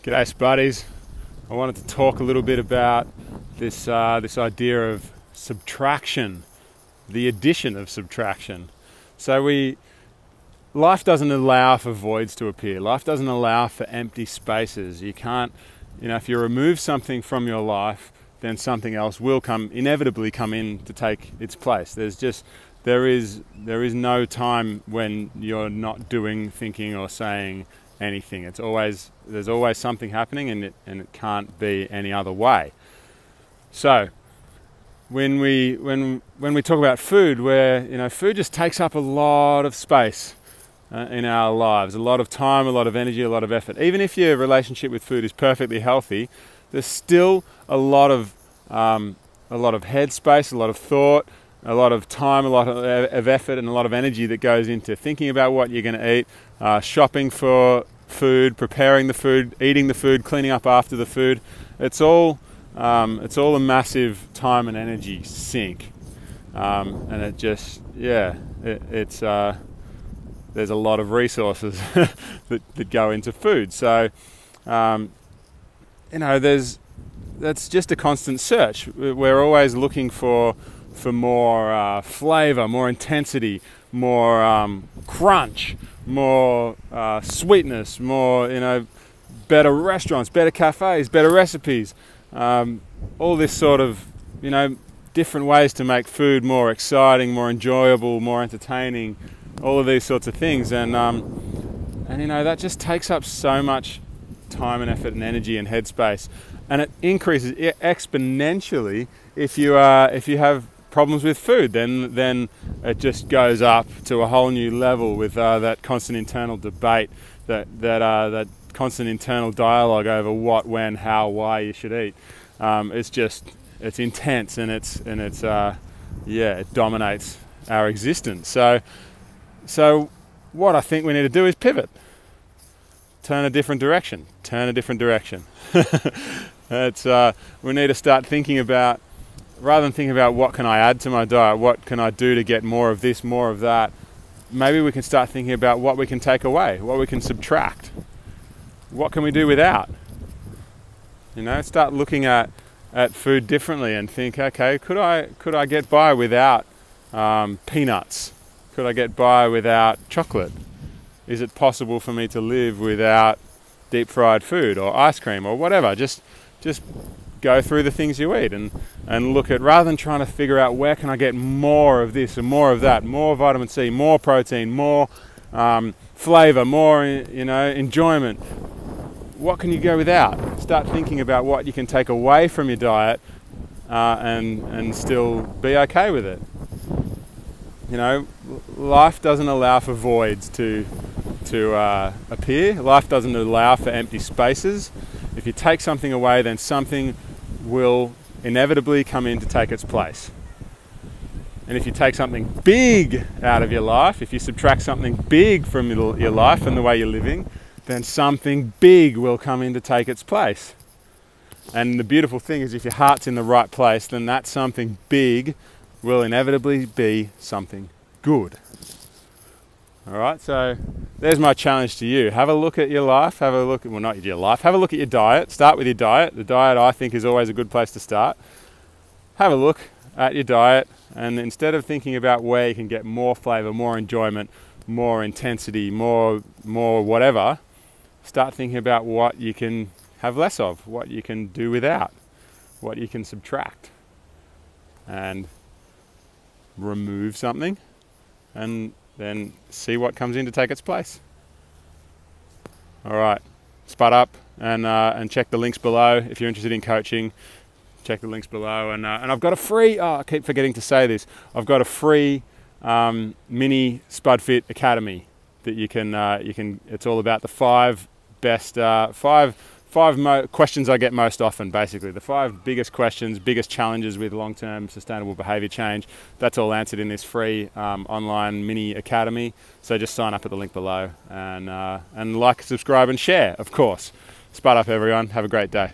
G'day Spuddies. I wanted to talk a little bit about this idea of subtraction, the addition of subtraction. So life doesn't allow for voids to appear. Life doesn't allow for empty spaces. You can't, if you remove something from your life, then something else will inevitably come in to take its place. There is no time when you're not doing, thinking, or saying anything. There's always something happening, and it can't be any other way. So when we talk about food, where food just takes up a lot of space in our lives, a lot of time, a lot of energy, a lot of effort. Even if your relationship with food is perfectly healthy, there's still a lot of head space, a lot of thought, a lot of time, a lot of effort, and a lot of energy that goes into thinking about what you're going to eat, shopping for food, preparing the food, eating the food, cleaning up after the food. It's all a massive time and energy sink, and there's a lot of resources that go into food. So that's just a constant search. We're always looking for more flavor, more intensity, more crunch, more sweetness, more better restaurants, better cafes, better recipes, all this sort of different ways to make food more exciting, more enjoyable, more entertaining, all of these sorts of things, and that just takes up so much time and effort and energy and headspace, and it increases exponentially if you have problems with food. Then it just goes up to a whole new level with that constant internal debate, that constant internal dialogue over what, when, how, why you should eat. It's intense, and it dominates our existence. So what I think we need to do is pivot, turn a different direction. We need to start thinking about, rather than thinking about what can I add to my diet, what can I do to get more of this, more of that, maybe we can start thinking about what we can take away, what we can subtract, what can we do without. Start looking at food differently and think, okay, could I get by without peanuts? Could I get by without chocolate? Is it possible for me to live without deep fried food or ice cream or whatever? Just go through the things you eat and look at, rather than trying to figure out where can I get more of this and more of that, more vitamin C, more protein, more flavor, more enjoyment. What can you go without? Start thinking about what you can take away from your diet and still be okay with it. Life doesn't allow for voids to appear. Life doesn't allow for empty spaces. If you take something away, then something will inevitably come in to take its place. And if you take something big out of your life, if you subtract something big from your life and the way you're living, then something big will come in to take its place. And the beautiful thing is, if your heart's in the right place, then that something big will inevitably be something good. All right, so there's my challenge to you. Have a look at your life. Have a look at your diet. Start with your diet. The diet, I think, is always a good place to start. Have a look at your diet, and instead of thinking about where you can get more flavor, more enjoyment, more intensity, more whatever, start thinking about what you can have less of, what you can do without, what you can subtract, and remove something, and then see what comes in to take its place. All right, spud up and check the links below if you're interested in coaching. Check the links below, and I've got a free. Oh, I keep forgetting to say this. I've got a free mini Spud Fit Academy that you can. It's all about the five best questions I get most often, basically. The 5 biggest questions, biggest challenges with long-term sustainable behavior change. That's all answered in this free online mini academy. So just sign up at the link below and like, subscribe and share, of course. Spud up, everyone. Have a great day.